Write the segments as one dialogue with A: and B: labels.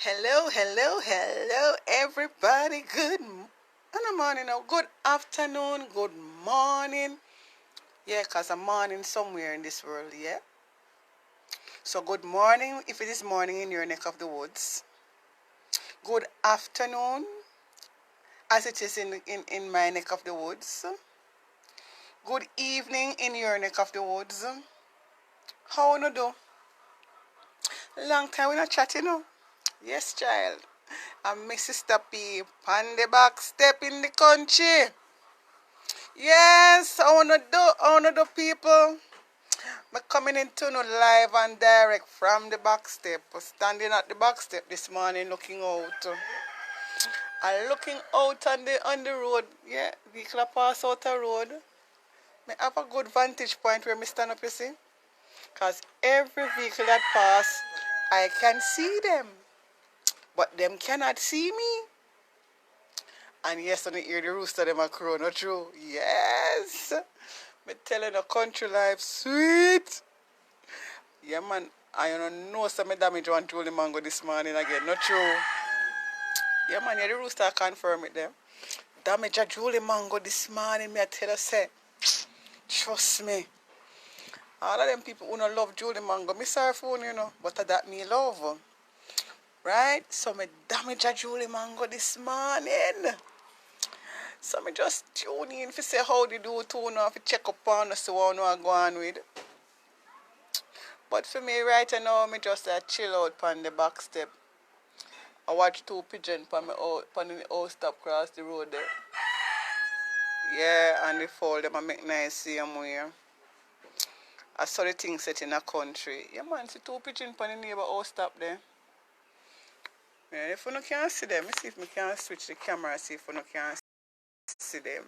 A: Hello, hello, hello, everybody. Morning, or good afternoon, good morning. Yeah, because I'm morning somewhere in this world, yeah. So, good morning if it is morning in your neck of the woods. Good afternoon as it is in my neck of the woods. Good evening in your neck of the woods. How you do? Long time we not chat, you know. Yes, child. I'm my sister P on the back step in the country. Yes, I wanna do people. I'm coming into no live and direct from the back step. Standing at the back step this morning looking out. I'm looking out on the road. Yeah, vehicle pass out the road. I have a good vantage point where I stand up, you see. Because every vehicle that pass, I can see them. But them cannot see me. And yes, when you hear the rooster, them a crow, not true? Yes. Me telling the country life sweet. Yeah, man. I don't know some damage on Julie Mango this morning again. Not true. Yeah, man. Yeah, the rooster confirm it them. Damage a Julie Mango this morning, me I tell you, say. Trust me. All of them people who don't love Julie Mango, me sorry for you know, but that me love. Right? So me damage a Julie Mango this morning. So me just tune in to say how they do too now, to check up on us, what I go on with. But for me right now, me just chill out on the back step. I watch two pigeons on the old stop cross the road there. Yeah, and they fall them and make nice see them here. I saw the thing set in a country. Yeah man, see two pigeons on the neighbor old stop there. Yeah, if you no can see them, let me see if I can switch the camera, see if you no can see them.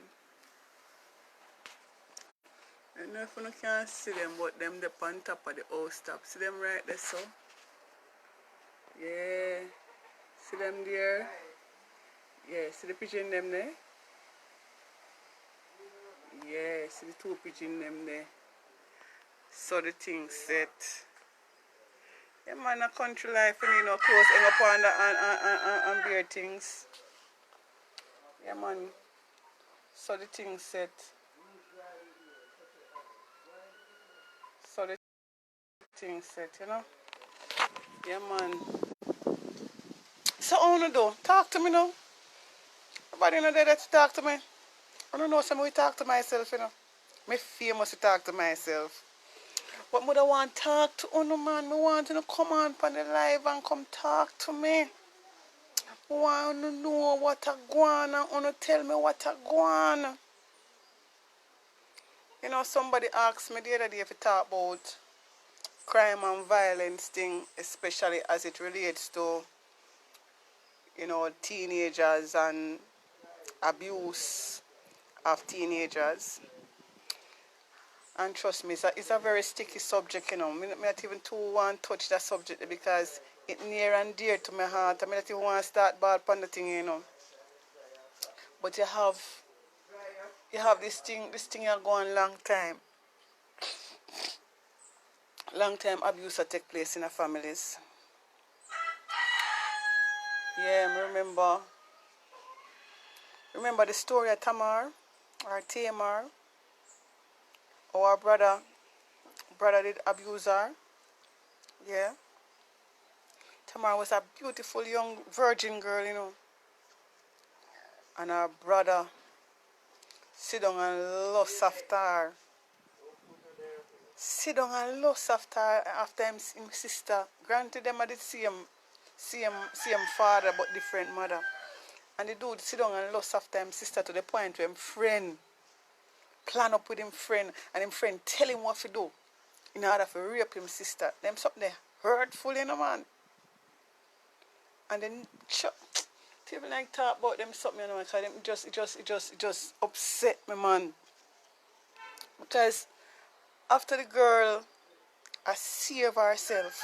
A: I don't know if you can see them, but them the on top of the old stop. See them right there, so? Yeah. See them there? Yeah, see the pigeon them there? Yeah, see the two pigeon them there. So the thing set. Yeah man, a country life, you know, close hang up on the and bear things. Yeah man. So the thing set. So the thing set, you know? Yeah man. So I wanna do? Talk to me now. Nobody know there to talk to me. I don't know somebody talk to myself, you know. Me famous to talk to myself. But I don't want to talk to you, man. I want you to come on the live and come talk to me. I want to know what I go on and you tell me what I go on. You know, somebody asked me the other day if you talk about crime and violence thing, especially as it relates to, you know, teenagers and abuse of teenagers. And trust me, it's a very sticky subject, you know. I not even too want to touch that subject because it's near and dear to my heart. I not even want to start bad upon the thing, you know. But you have this thing you go on long time. Long time abuse that take place in the families. Yeah, I remember the story of Tamar or Tamar. Our brother did abuse her. Yeah. Tamar was a beautiful young virgin girl, you know. And her brother sit down and lust after her. Sit down and lust after him sister. Granted them are the same father but different mother. And the dude sit down and lust after him sister to the point where him friend plan up with him friend and him friend tell him what to do in order to rape him sister. Them something there hurtful, you know, man. And then people like talk about them something, you know, because it just upset me, man. Because after the girl saved herself,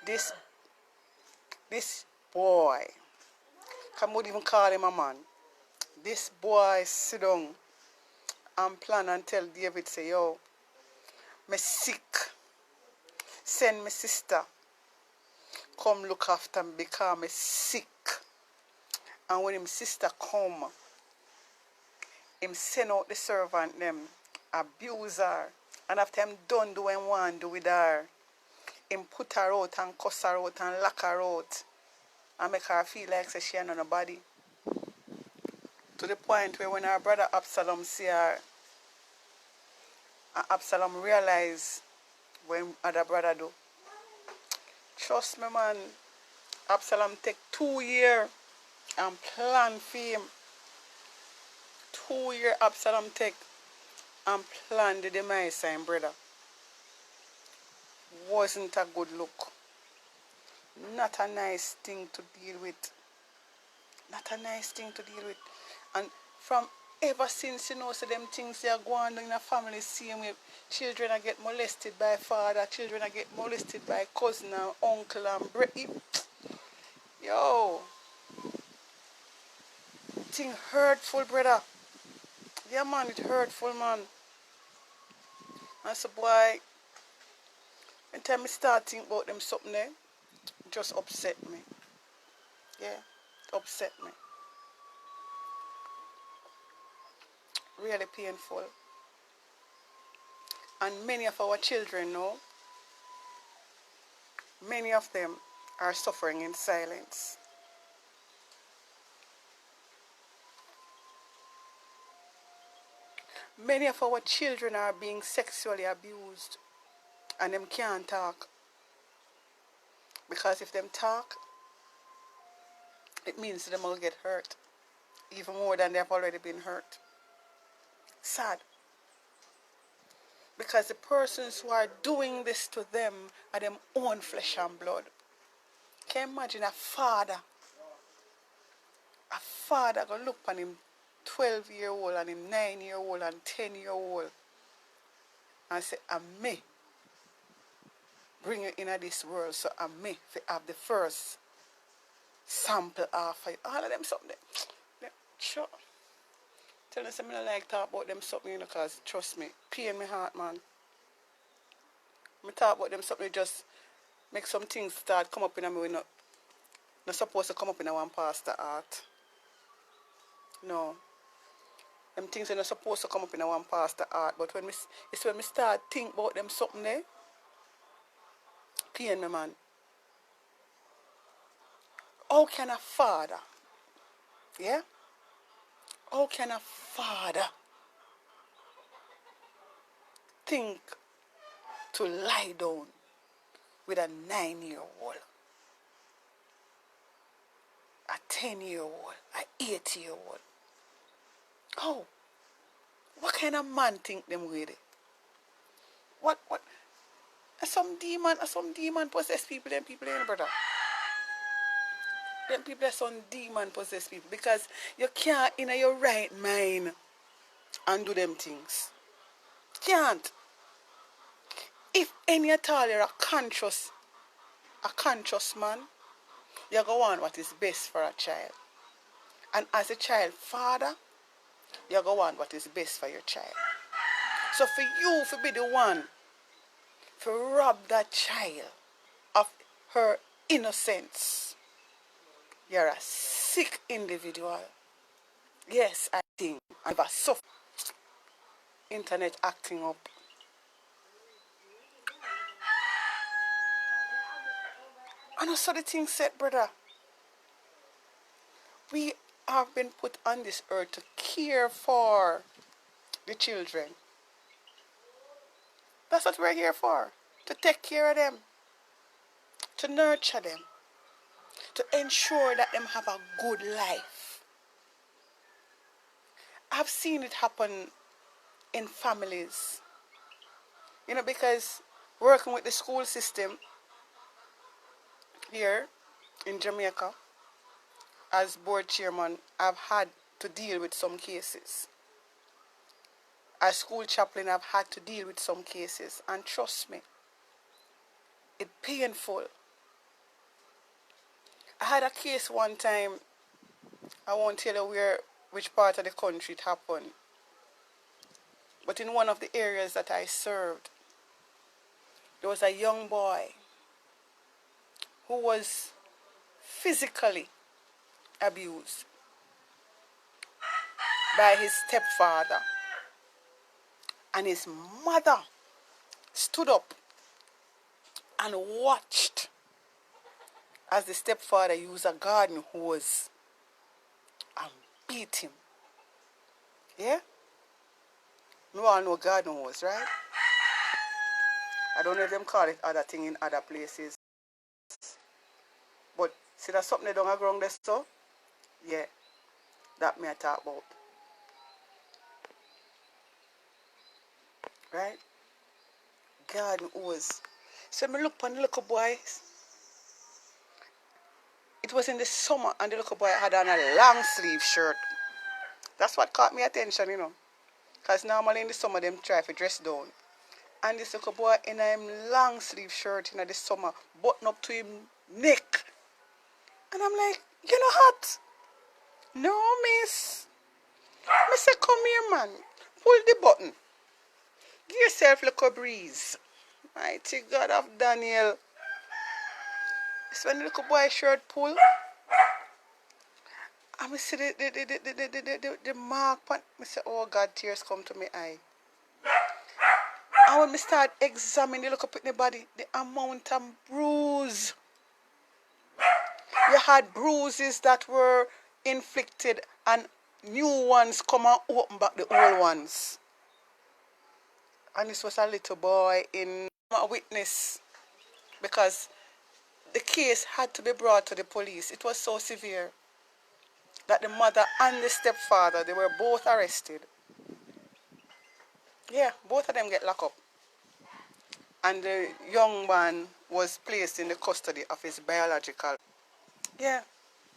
A: this boy, I would even call him a man. This boy sit down and plan and tell David, say, yo, me sick. Send my sister come look after me because I'm sick. And when him sister come, him send out the servant them, abuse her. And after him done do what him want do with her, him put her out and cuss her out and lock her out. And make her feel like she ain't nobody. To the point where when her brother Absalom see her, and Absalom realize when other brother do. Trust me, man. Absalom take 2 years and plan for him. 2 years Absalom take and plan the demise of him brother. Wasn't a good look. Not a nice thing to deal with. Not a nice thing to deal with. And from ever since, so them things they are going on in a family, same way. Children are get molested by father, children are get molested by cousin and uncle and brother. Yo, thing hurtful, brother. Yeah, man, it hurtful, man. And so, boy, when time I start thinking about them something there, it just upset me. Yeah, it upset me. Really painful. And many of our children know, many of them are suffering in silence. Many of our children are being sexually abused and them can't talk. Because if them talk, it means them will get hurt. Even more than they've already been hurt. Sad. Because the persons who are doing this to them are them own flesh and blood. Can you imagine a father gonna look on him 12-year-old and him 9-year-old and 10-year-old and say, I'm me bring you into this world, so I'm me to have the first sample of you. All of them something. Sure. Tell them I don't like talk about them something, because trust me, pain my heart, man. I talk about them something, just make some things start come up in me. Not supposed to come up in a one pastor heart. No. Them things are not supposed to come up in a one pastor heart. But it's when me start think about them something there, pain me, man. How can a father, yeah? How can a father think to lie down with a 9-year-old, a 10-year-old, a 8-year-old? Oh, what kind of man think them with it? What? Some demon possess people, them people ain't, brother. Them people are some demon possess people, because you can't in your right mind and do them things. Can't. If any at all you're a conscious man, you go on what is best for a child. And as a child father, you go on what is best for your child. So for you to be the one to rob that child of her innocence, you're a sick individual. Yes, I think I've suffered internet acting up. And also the thing said, brother, we have been put on this earth to care for the children. That's what we're here for. To take care of them. To nurture them. To ensure that them have a good life. I've seen it happen in families. Because working with the school system here in Jamaica, as board chairman, I've had to deal with some cases. As school chaplain, I've had to deal with some cases. And trust me, it's painful. I had a case one time, I won't tell you which part of the country it happened. But in one of the areas that I served, there was a young boy who was physically abused by his stepfather, and his mother stood up and watched as the stepfather used a garden hose and beat him. Yeah? You all know garden hose, right? I don't know if them call it other thing in other places. But see that something they don't agree there so? Yeah. That me I talk about. Right? Garden hose. So me look upon the little boy. It was in the summer and the little boy had on a long sleeve shirt. That's what caught me attention, you know. Because normally in the summer them try to dress down. And this little boy in a long sleeve shirt in the summer, button up to him neck. And I'm like, you know hot? No, miss. I said, come here, man. Pull the button. Give yourself a little breeze. Mighty God of Daniel. It's when the little boy shirt pull. And I see the mark. I say, oh God, tears come to my eye. And when I start examining the little pitney body, the amount of bruise. You had bruises that were inflicted and new ones come and open back the old ones. And this was a little boy in a witness because the case had to be brought to the police. It was so severe that the mother and the stepfather, they were both arrested. Yeah, both of them get locked up. And the young man was placed in the custody of his biological. Yeah,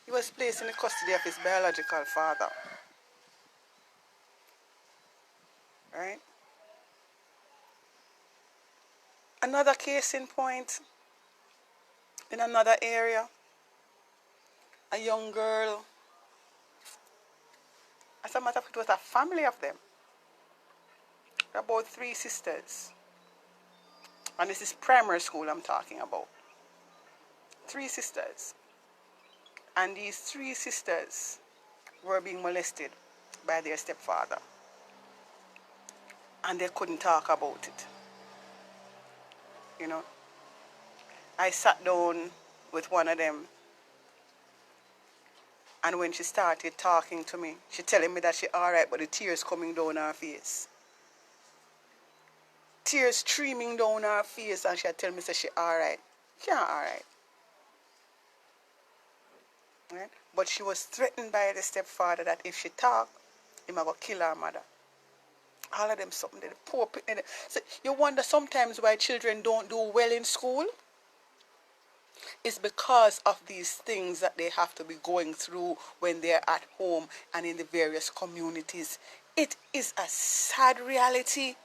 A: he was placed in the custody of his biological father. Right? Another case in point, in another area, a young girl, as a matter of fact, it was a family of them, about 3 sisters. And this is primary school I'm talking about. 3 sisters. And these 3 sisters were being molested by their stepfather. And they couldn't talk about it. You know. I sat down with one of them. And when she started talking to me, she telling me that she alright, but the tears coming down her face. Tears streaming down her face, and she tell me that she alright. She not alright. Right? But she was threatened by the stepfather that if she talk, he might go kill her mother. All of them something. The poor people. So you wonder sometimes why children don't do well in school? It's because of these things that they have to be going through when they're at home and in the various communities. It is a sad reality.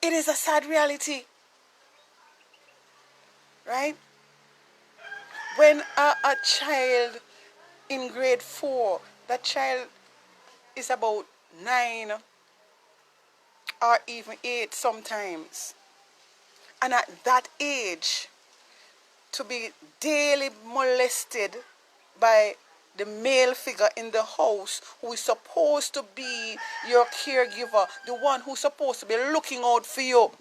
A: It is a sad reality. Right? When a child in grade 4, that child is about 9 or even 8 sometimes. And at that age, to be daily molested by the male figure in the house who is supposed to be your caregiver, the one who's supposed to be looking out for you.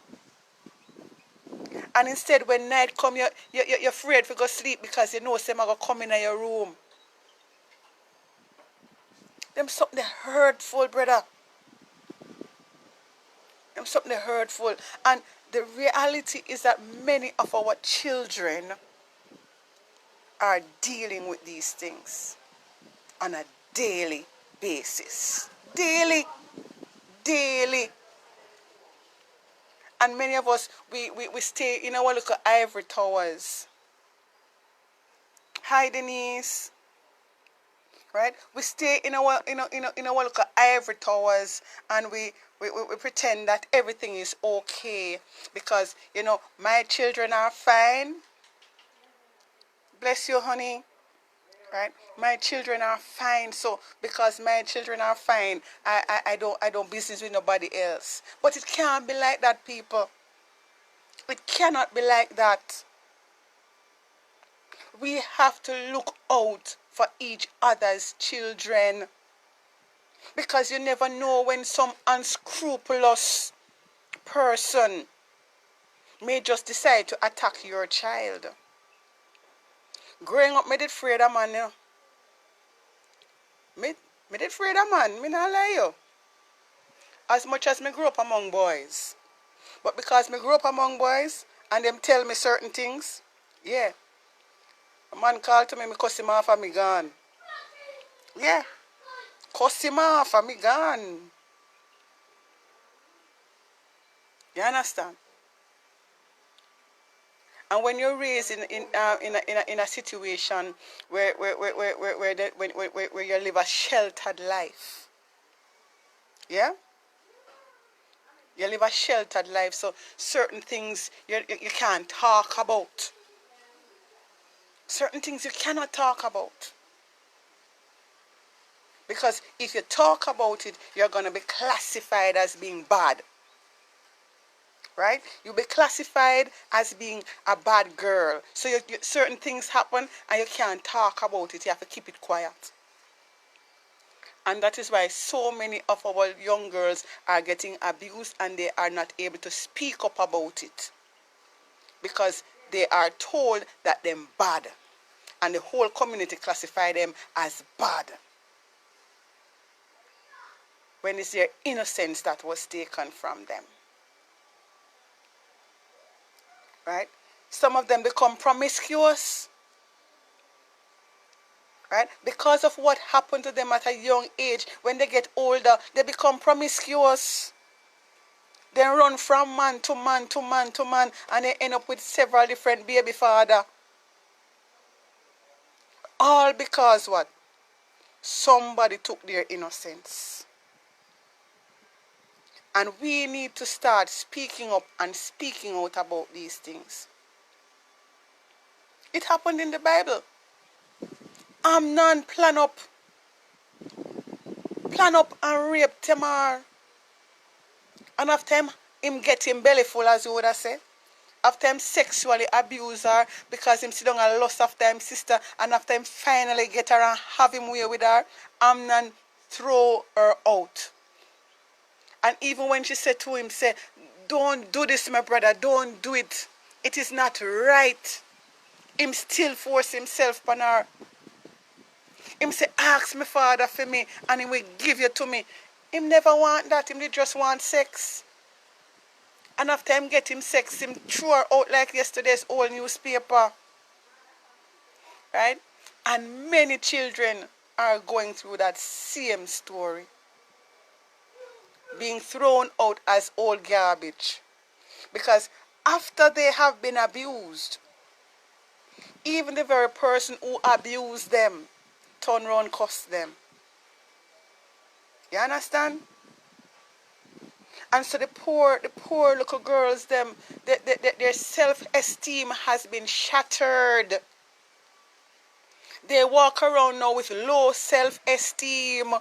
A: And instead, when night come, you're afraid to go sleep because you know some are going to come in your room. Them something hurtful, brother. Them something hurtful. And the reality is that many of our children are dealing with these things on a daily basis. Daily. And many of us, we stay in our little ivory towers. Hi, Denise. Right? We stay in our little ivory towers, and we pretend that everything is okay because, my children are fine. Bless you, honey. Right? My children are fine, so because my children are fine, I don't business with nobody else. But it can't be like that, people. It cannot be like that. We have to look out for each other's children, because you never know when some unscrupulous person may just decide to attack your child. Growing up, me did afraid of man, you know. Me did afraid of man, me not lie you. As much as me grew up among boys. But because me grew up among boys and them tell me certain things, yeah. A man called to me, me cuss him off and me gone. Yeah. Cuss him off and me gone. You understand? And when you're raised in a situation where you live a sheltered life, yeah, you live a sheltered life, so certain things you can't talk about. Certain things you cannot talk about. Because if you talk about it, you're going to be classified as being bad. Right? You'll be classified as being a bad girl. So certain things happen and you can't talk about it. You have to keep it quiet. And that is why so many of our young girls are getting abused and they are not able to speak up about it. Because they are told that they're bad. And the whole community classify them as bad. When it's their innocence that was taken from them. Right? Some of them become promiscuous. Right? Because of what happened to them at a young age, when they get older, they become promiscuous. They run from man to man to man to man, and they end up with several different baby fathers. All because what? Somebody took their innocence. And we need to start speaking up and speaking out about these things. It happened in the Bible. Amnon plan up and rape Tamar. And after him get him belly full, as you would have said. After him sexually abuse her because him sit down and lust after him sister, and after him finally get her and have him way with her, Amnon throw her out. And even when she said to him, say, don't do this, my brother, don't do it. It is not right. Him still force himself upon her. Him say, ask my father for me, and he will give you to me. Him never want that, him just want sex. And after him get him sex, him throw her out like yesterday's old newspaper. Right? And many children are going through that same story. Being thrown out as old garbage. Because after they have been abused, even the very person who abused them turn around and curse them. You understand? And so the poor little girls, their self-esteem has been shattered. They walk around now with low self-esteem.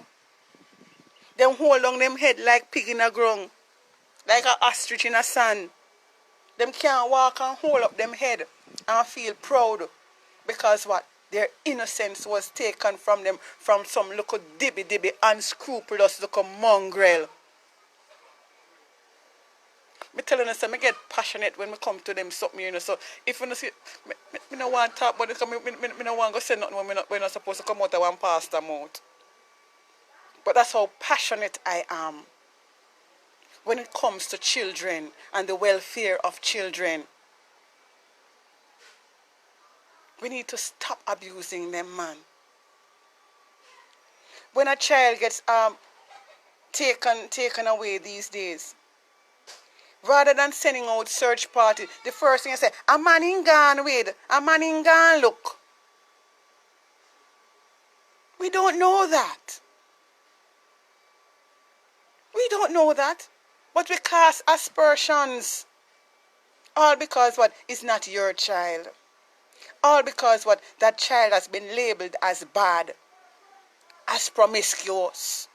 A: Them hold on them head like pig in a ground. Like an ostrich in a sand. Them can't walk and hold up them head and feel proud. Because what? Their innocence was taken from them from some little dibby unscrupulous little mongrel. Me telling us, I get passionate when we come to them something, you know. So if you see, me no want to talk about it, me no want to say nothing when we're not supposed to come out of one pastor mouth. But that's how passionate I am when it comes to children and the welfare of children. We need to stop abusing them, man. When a child gets taken away these days, rather than sending out search party, the first thing I say, a man in gone with, a man in gone look. We don't know that. We don't know that. But we cast aspersions. All because what? It's not your child. All because what? That child has been labeled as bad, as promiscuous,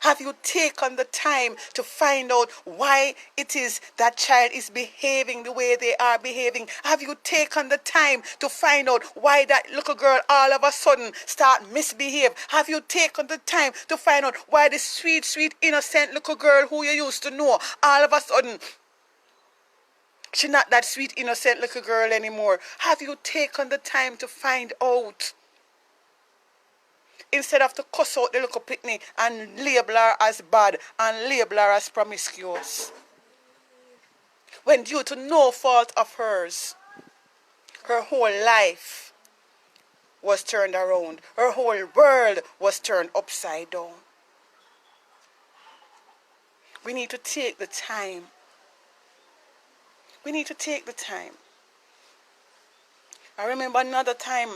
A: Have you taken the time to find out why it is that child is behaving the way they are behaving? Have you taken the time to find out why that little girl all of a sudden start misbehave? Have you taken the time to find out why the sweet, sweet, innocent little girl who you used to know all of a sudden she's not that sweet, innocent little girl anymore? Have you taken the time to find out? Instead of to cuss out the little picnic and label her as bad and label her as promiscuous. When due to no fault of hers, her whole life was turned around. Her whole world was turned upside down. We need to take the time. We need to take the time. I remember another time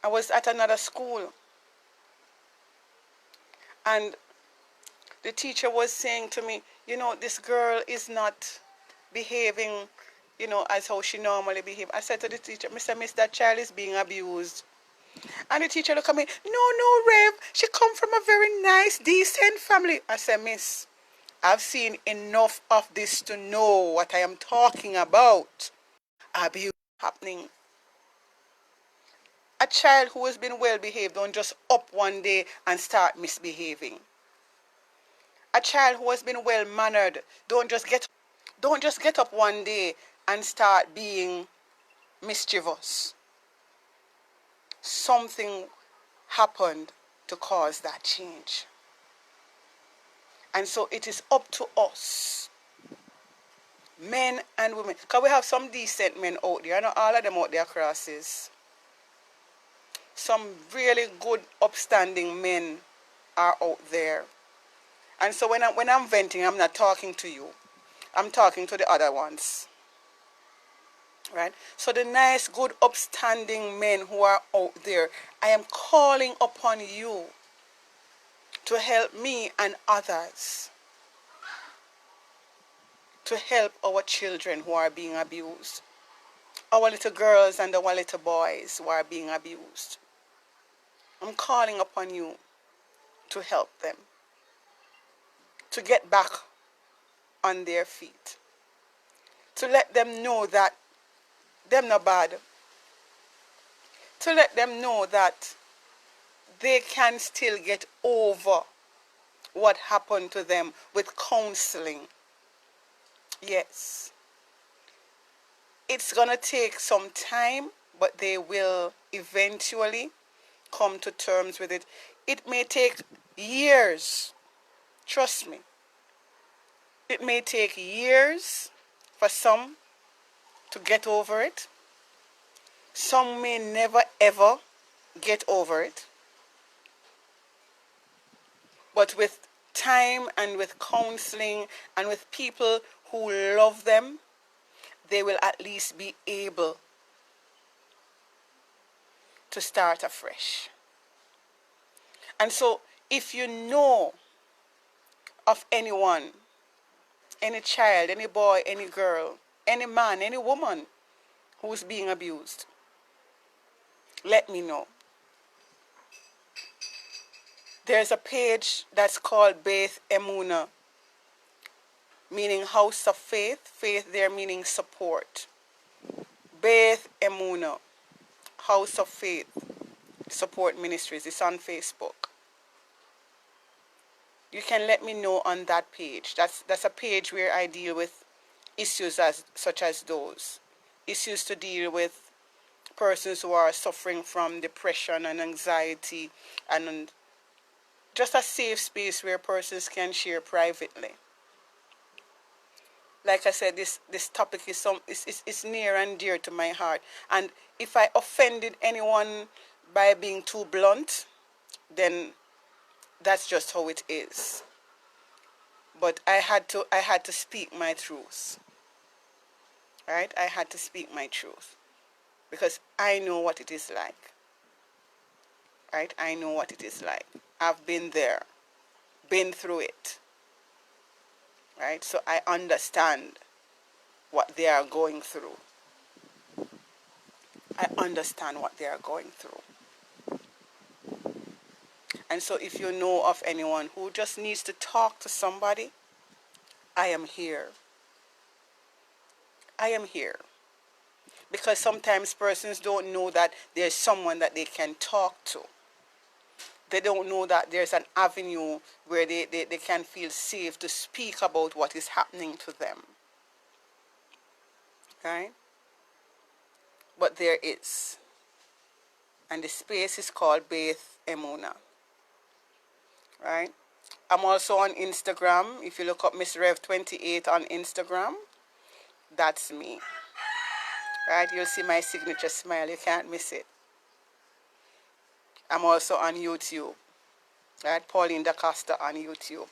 A: I was at another school and the teacher was saying to me, you know, this girl is not behaving, you know, as how she normally behaves. I said to the teacher, Mr. Miss, that child is being abused. And the teacher looked at me, no, Rev, she come from a very nice, decent family. I said, Miss, I've seen enough of this to know what I am talking about. Abuse happening. A child who has been well behaved don't just up one day and start misbehaving. A child who has been well mannered don't just get up one day and start being mischievous. Something happened to cause that change. And so it is up to us, men and women, because we have some decent men out there. Not all of them out there crosses. Some really good, upstanding men are out there. And so when I'm venting, I'm not talking to you. I'm talking to the other ones. Right? So the nice, good, upstanding men who are out there, I am calling upon you to help me and others to help our children who are being abused. Our little girls and our little boys who are being abused. I'm calling upon you to help them, to get back on their feet, to let them know that they're not bad, to let them know that they can still get over what happened to them with counseling. Yes. It's going to take some time, but they will eventually come to terms with it. It may take years. Trust me. It may take years for some to get over it. Some may never ever get over it. But with time and with counseling and with people who love them, they will at least be able to start afresh. And so if you know of anyone, any child, any boy, any girl, any man, any woman who is being abused, let me know. There's a page that's called Beth Emuna, meaning House of Faith. Faith there meaning support. Beth Emuna, House of Faith Support Ministries. It's on Facebook. You can let me know on that page. That's a page where I deal with issues such as those. Issues to deal with persons who are suffering from depression and anxiety, and just a safe space where persons can share privately. Like I said, this topic is near and dear to my heart. And if I offended anyone by being too blunt, then that's just how it is. But I had to speak my truth. Right? I had to speak my truth. Because I know what it is like. Right? I know what it is like. I've been there. Been through it. Right? So I understand what they are going through. I understand what they are going through. And so if you know of anyone who just needs to talk to somebody, I am here. I am here. Because sometimes persons don't know that there's someone that they can talk to. They don't know that there's an avenue where they can feel safe to speak about what is happening to them. Right? But there is. And the space is called Beth Emuna. Right? I'm also on Instagram. If you look up Miss Rev 28 on Instagram, that's me. Right? You'll see my signature smile. You can't miss it. I'm also on YouTube. Right? Pauline Da Costa on YouTube.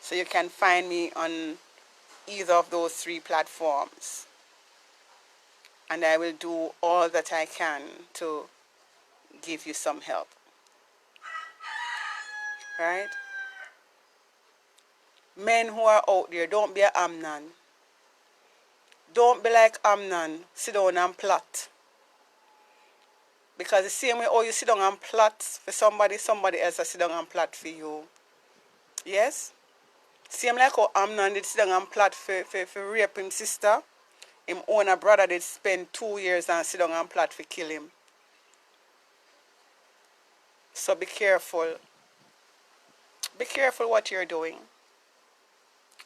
A: So you can find me on either of those 3 platforms. And I will do all that I can to give you some help. Right? Men who are out there, don't be a Amnon. Don't be like Amnon, sit down and plot. Because the same way you sit down and plot for somebody, somebody else will sit down and plot for you. Yes? Same like how Amnon did sit down and plot for rape his sister. Him own a brother did spend 2 years and sit down and plot for kill him. So be careful. Be careful what you're doing.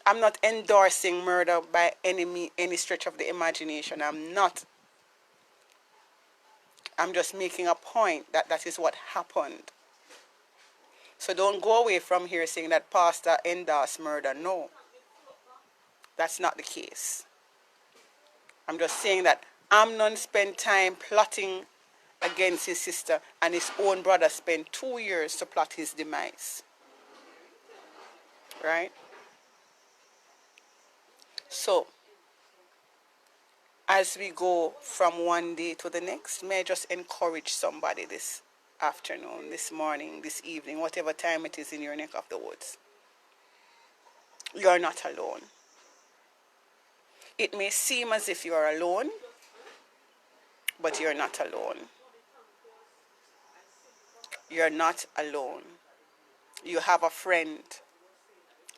A: I'm not endorsing murder by any stretch of the imagination. I'm not. I'm just making a point that that is what happened. So don't go away from here saying that pastor endorsed murder. No. That's not the case. I'm just saying that Amnon spent time plotting against his sister and his own brother spent 2 years to plot his demise. Right? So, as we go from one day to the next, may I just encourage somebody this afternoon, this morning, this evening, whatever time it is in your neck of the woods. You're not alone. It may seem as if you are alone, but you're not alone. You're not alone. You have a friend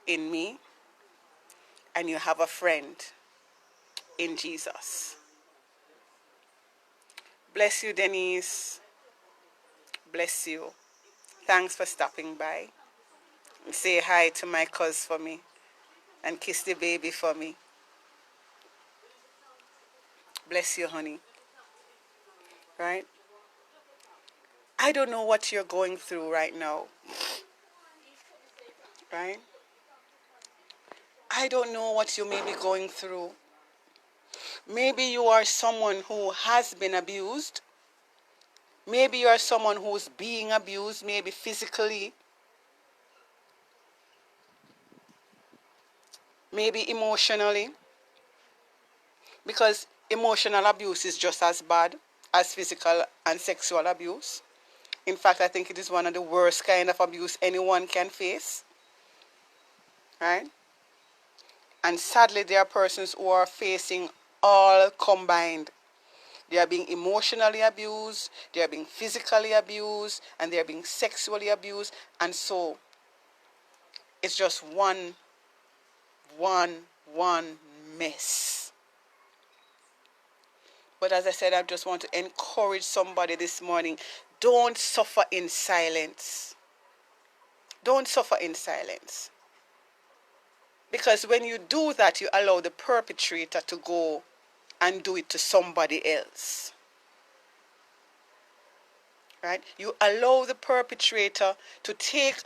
A: in me, and you have a friend in Jesus. Bless you, Denise. Bless you. Thanks for stopping by. Say hi to my cuz for me, and kiss the baby for me. Bless you, honey. Right? I don't know what you're going through right now. Right? I don't know what you may be going through. Maybe you are someone who has been abused. Maybe you are someone who's being abused, maybe physically, maybe emotionally. Because emotional abuse is just as bad as physical and sexual abuse. In fact, I think it is one of the worst kind of abuse anyone can face. Right? And sadly, there are persons who are facing all combined. They are being emotionally abused, they are being physically abused, and they are being sexually abused. And so, it's just one mess. But as I said, I just want to encourage somebody this morning. Don't suffer in silence. Don't suffer in silence. Because when you do that, you allow the perpetrator to go and do it to somebody else. Right? You allow the perpetrator to take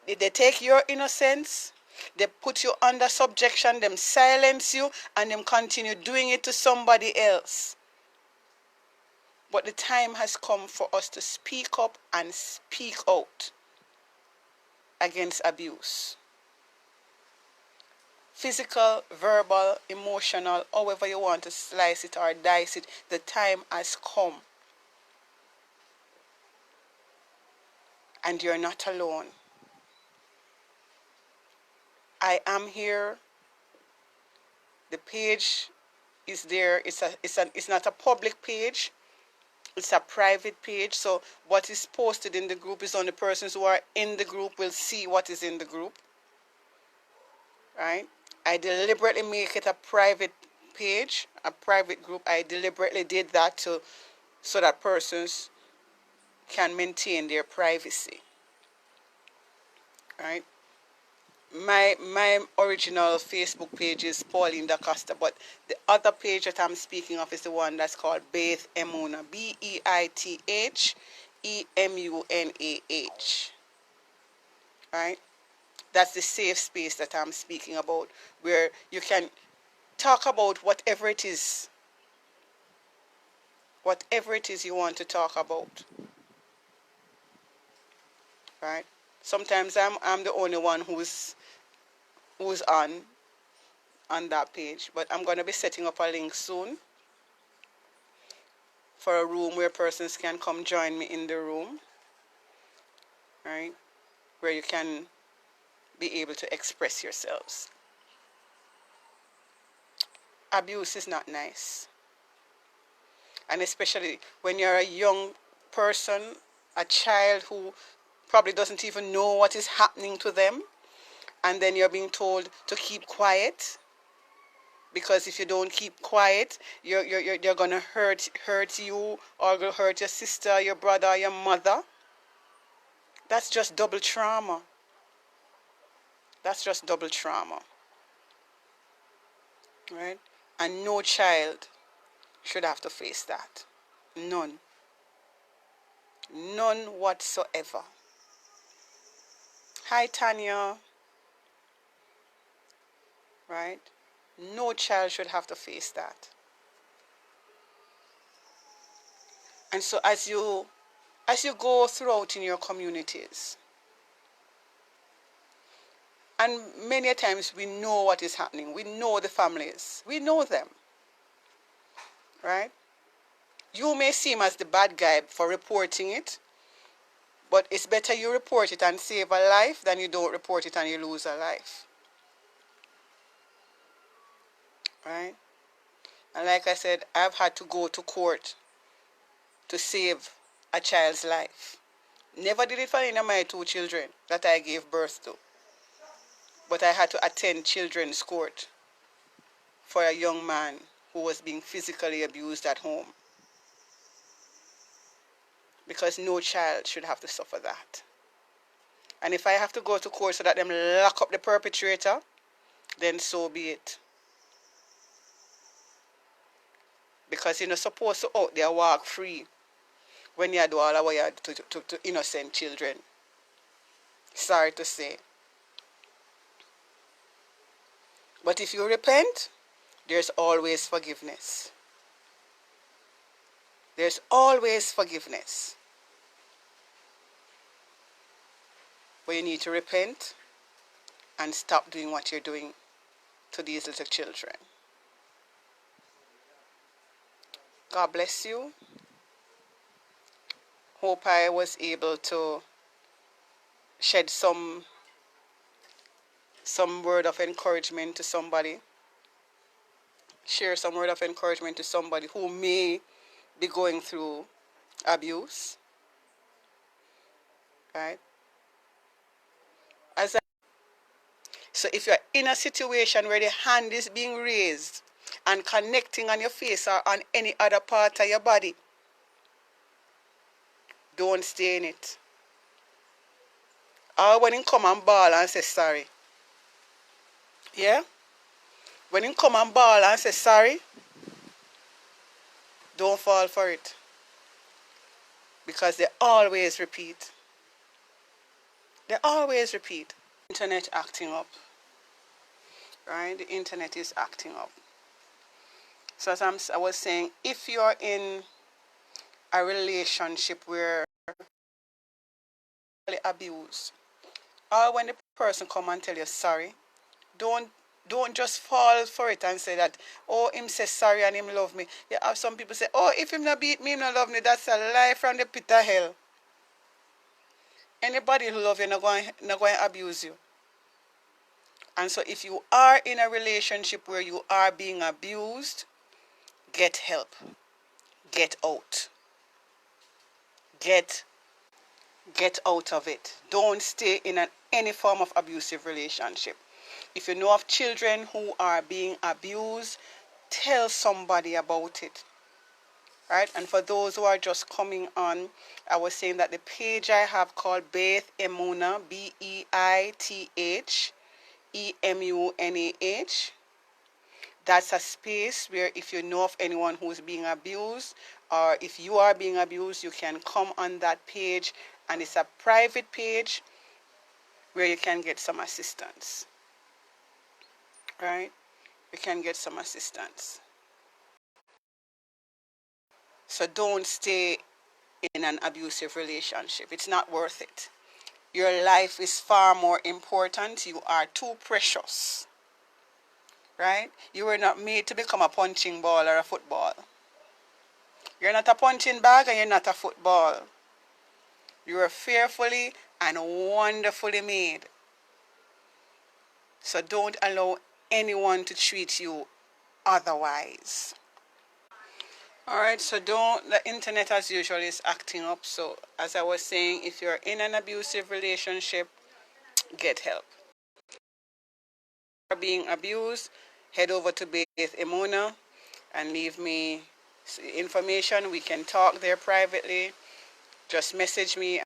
A: they take your innocence, they put you under subjection, them silence you, and them continue doing it to somebody else. But the time has come for us to speak up and speak out against abuse. Physical, verbal, emotional, however you want to slice it or dice it, the time has come. And you're not alone. I am here. The page is there. It's not a public page. It's a private page, so what is posted in the group is only persons who are in the group will see what is in the group, right? I deliberately make it a private page, a private group. I deliberately did that so that persons can maintain their privacy, right? My original Facebook page is Pauline Da Costa, but the other page that I'm speaking of is the one that's called Beith Emunah, BeithEmunah, right? That's the safe space that I'm speaking about, where you can talk about whatever it is you want to talk about, right? Sometimes I'm the only one who's on that page, but I'm going to be setting up a link soon for a room where persons can come join me in the room, right? Where you can be able to express yourselves. Abuse is not nice. And especially when you're a young person, a child who probably doesn't even know what is happening to them, and then you're being told to keep quiet, because if you don't keep quiet, you're gonna hurt you, or gonna hurt your sister, your brother, your mother. That's just double trauma. That's just double trauma, right? And no child should have to face that. None. None whatsoever. Hi, Tanya. Right? No child should have to face that. And so as you go throughout in your communities, and many times we know what is happening. We know the families. We know them. Right? You may seem as the bad guy for reporting it, but it's better you report it and save a life than you don't report it and you lose a life. Right? And like I said, I've had to go to court to save a child's life. Never did it for any of my 2 children that I gave birth to. But I had to attend children's court for a young man who was being physically abused at home. Because no child should have to suffer that. And if I have to go to court so that them lock up the perpetrator, then so be it. Because you're not supposed to out there walk free when you do all of what you do to innocent children. Sorry to say. But if you repent, there's always forgiveness. There's always forgiveness. But you need to repent and stop doing what you're doing to these little children. God bless you. Hope I was able to shed some word of encouragement to somebody. Share some word of encouragement to somebody who may be going through abuse. Right? So if you're in a situation where the hand is being raised and connecting on your face or on any other part of your body, don't stay in it. Or when you come and bawl and say sorry. Yeah? When you come and bawl and say sorry, don't fall for it. Because they always repeat. They always repeat. Internet acting up. Right? The internet is acting up. So as I was saying, if you're in a relationship where abuse, or when the person come and tell you sorry, don't just fall for it and say that, oh, him say sorry and him love me. You have some people say, oh, if him not beat me, him not love me. That's a lie from the pit of hell. Anybody who love you not going to abuse you. And so if you are in a relationship where you are being abused, get help. Get out. get out of it. Don't stay in any form of abusive relationship. If you know of children who are being abused, tell somebody about it. Right? And for those who are just coming on, I was saying that the page I have called Beith Emunah, BEITH EMUNAH, that's a space where if you know of anyone who's being abused, or if you are being abused, you can come on that page, and it's a private page where you can get some assistance. Right? You can get some assistance. So don't stay in an abusive relationship. It's not worth it. Your life is far more important. You are too precious. Right? You were not made to become a punching ball or a football. You're not a punching bag and you're not a football. You are fearfully and wonderfully made. So don't allow anyone to treat you otherwise. Alright, so the internet as usual is acting up. So as I was saying, if you're in an abusive relationship, get help. If you're being abused, head over to Beith Emunah and leave me information. We can talk there privately. Just message me